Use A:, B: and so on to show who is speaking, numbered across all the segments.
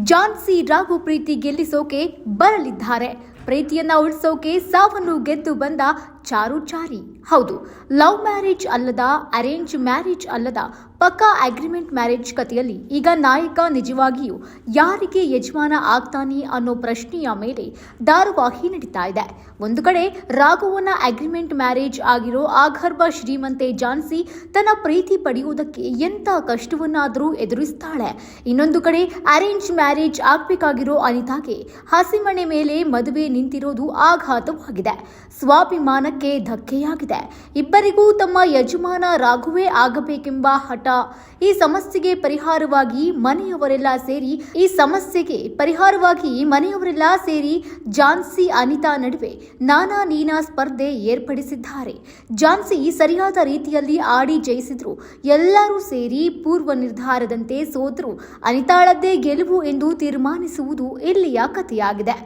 A: ಜಾನ್ಸಿ ರಾಘು ಪ್ರೀತಿ ಗೆಲ್ಲಿಸೋಕೆ ಬರಲಿದ್ದಾರೆ. ಪ್ರೀತಿಯನ್ನ ಉಳಿಸೋಕೆ ಸಾವನ್ನು ಗೆದ್ದು ಬಂದ ಚಾರುಚಾರಿ. ಹೌದು, ಲವ್ ಮ್ಯಾರೇಜ್ ಅಲ್ಲದ, ಅರೇಂಜ್ ಮ್ಯಾರೇಜ್ ಅಲ್ಲದ, ಪಕ್ಕಾ ಅಗ್ರಿಮೆಂಟ್ ಮ್ಯಾರೇಜ್ ಕಥೆಯಲ್ಲಿ ಈಗ ನಾಯಕ ನಿಜವಾಗಿಯೂ ಯಾರಿಗೆ ಯಜಮಾನ ಆಗ್ತಾನೆ ಅನ್ನೋ ಪ್ರಶ್ನೆಯ ಮೇಲೆ ಧಾರಾವಾಹಿ ನಡೀತಾ ಇದೆ. ಒಂದು ಕಡೆ ರಾಘವನ ಅಗ್ರಿಮೆಂಟ್ ಮ್ಯಾರೇಜ್ ಆಗಿರೋ ಆಗರ್ಭ ಶ್ರೀಮಂತೆ ಜಾನ್ಸಿ ತನ್ನ ಪ್ರೀತಿ ಪಡೆಯುವುದಕ್ಕೆ ಎಂಥ ಕಷ್ಟವನ್ನಾದರೂ ಎದುರಿಸ್ತಾಳೆ. ಇನ್ನೊಂದು ಕಡೆ ಅರೇಂಜ್ ಮ್ಯಾರೇಜ್ ಆಗಬೇಕಾಗಿರೋ ಅನಿತಾಗೆ ಹಸಿಮಣೆ ಮೇಲೆ ಮದುವೆ ನಿಂತಿರೋದು ಆಘಾತವಾಗಿದೆ. ಸ್ವಾಭಿಮಾನಕ್ಕೆ ಧಕ್ಕೆಯಾಗಿದೆ. ಇಬ್ಬರಿಗೂ ತಮ್ಮ ಯಜಮಾನ ರಾಘುವೇ ಆಗಬೇಕೆಂಬ ಹಠ. ಈ ಸಮಸ್ಯೆಗೆ ಪರಿಹಾರವಾಗಿ ಮನೆಯವರೆಲ್ಲ ಸೇರಿ ಜಾನ್ಸಿ ಅನಿತಾ ನಡುವೆ ನಾನಾ ನೀನಾ ಸ್ಪರ್ಧೆ ಏರ್ಪಡಿಸಿದ್ದಾರೆ. ಜಾನ್ಸಿ ಸರಿಯಾದ ರೀತಿಯಲ್ಲಿ ಆಡಿ ಜಯಿಸಿದ್ರು, ಎಲ್ಲರೂ ಸೇರಿ ಪೂರ್ವ ನಿರ್ಧಾರದಂತೆ ಸೋತರು ಅನಿತಾಳದ್ದೇ ಗೆಲುವು ಎಂದು ತೀರ್ಮಾನಿಸುವುದು ಇಲ್ಲಿಯ ಕಥೆಯಾಗಿದೆ.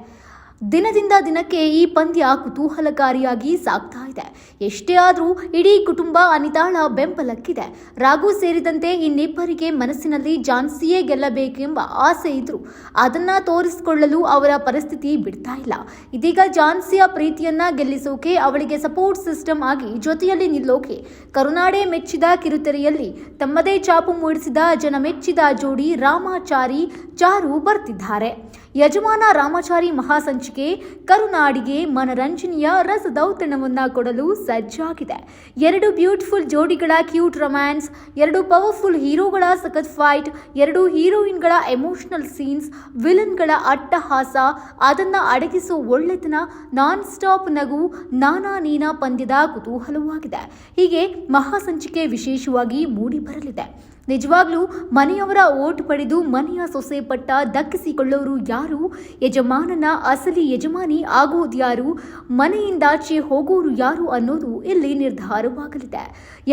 A: ದಿನದಿಂದ ದಿನಕ್ಕೆ ಈ ಪಂದ್ಯ ಕುತೂಹಲಕಾರಿಯಾಗಿ ಸಾಗ್ತಾ ಇದೆ. ಎಷ್ಟೇ ಆದರೂ ಇಡೀ ಕುಟುಂಬ ಅನಿತಾಳ ಬೆಂಬಲಕ್ಕಿದೆ. ರಾಘು ಸೇರಿದಂತೆ ಇನ್ನಿಬ್ಬರಿಗೆ ಮನಸ್ಸಿನಲ್ಲಿ ಜಾನ್ಸಿಯೇ ಗೆಲ್ಲಬೇಕೆಂಬ ಆಸೆ ಇದ್ರೂ ಅದನ್ನ ತೋರಿಸಿಕೊಳ್ಳಲು ಅವರ ಪರಿಸ್ಥಿತಿ ಬಿಡ್ತಾ ಇಲ್ಲ. ಇದೀಗ ಜಾನ್ಸಿಯ ಪ್ರೀತಿಯನ್ನ ಗೆಲ್ಲಿಸೋಕೆ, ಅವಳಿಗೆ ಸಪೋರ್ಟ್ ಸಿಸ್ಟಮ್ ಆಗಿ ಜೊತೆಯಲ್ಲಿ ನಿಲ್ಲೋಕೆ ಕರುನಾಡೆ ಮೆಚ್ಚಿದ ಕಿರುತೆರೆಯಲ್ಲಿ ತಮ್ಮದೇ ಛಾಪು ಮೂಡಿಸಿದ ಜನಮೆಚ್ಚಿದ ಜೋಡಿ ರಾಮಾಚಾರಿ ಚಾರು ಬರ್ತಿದ್ದಾರೆ. ಯಜಮಾನ ರಾಮಾಚಾರಿ ಮಹಾಸಂಚಿಕೆ ಕರುನಾಡಿಗೆ ಮನರಂಜನೆಯ ರಸದೌತಣವನ್ನ ಕೊಡಲು ಸಜ್ಜಾಗಿದೆ. ಎರಡು ಬ್ಯೂಟಿಫುಲ್ ಜೋಡಿಗಳ ಕ್ಯೂಟ್ ರೊಮ್ಯಾನ್ಸ್, ಎರಡು ಪವರ್ಫುಲ್ ಹೀರೋಗಳ ಸಖತ್ ಫೈಟ್, ಎರಡು ಹೀರೋಯಿನ್ಗಳ ಎಮೋಷನಲ್ ಸೀನ್ಸ್, ವಿಲನ್ಗಳ ಅಟ್ಟಹಾಸ, ಅದನ್ನ ಅಡಗಿಸೋ ಒಳ್ಳೆತನ, ನಾನ್ ಸ್ಟಾಪ್ ನಗು, ನಾನಾ ನೀನಾ ಪಂದ್ಯದ ಕುತೂಹಲವಾಗಿದೆ. ಹೀಗೆ ಮಹಾಸಂಚಿಕೆ ವಿಶೇಷವಾಗಿ ಮೂಡಿ ಬರಲಿದೆ. ನಿಜವಾಗ್ಲೂ ಮನೆಯವರ ಓಟ್ ಪಡೆದು ಮನೆಯ ಸೊಸೆ ಪಟ್ಟ ದಕ್ಕಿಸಿಕೊಳ್ಳೋರು ಯಾರು? ಯಜಮಾನನ ಅಸಲಿ ಯಜಮಾನಿ ಆಗೋದ್ಯಾರು? ಮನೆಯಿಂದಾಚೆ ಹೋಗೋರು ಯಾರು ಅನ್ನೋದು ಇಲ್ಲಿ ನಿರ್ಧಾರವಾಗಲಿದೆ.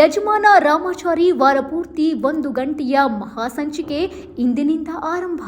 A: ಯಜಮಾನ ರಾಮಾಚಾರಿ ವಾರ ಪೂರ್ತಿ 1 ಗಂಟೆಯ ಮಹಾಸಂಚಿಕೆ ಇಂದಿನಿಂದ ಆರಂಭ.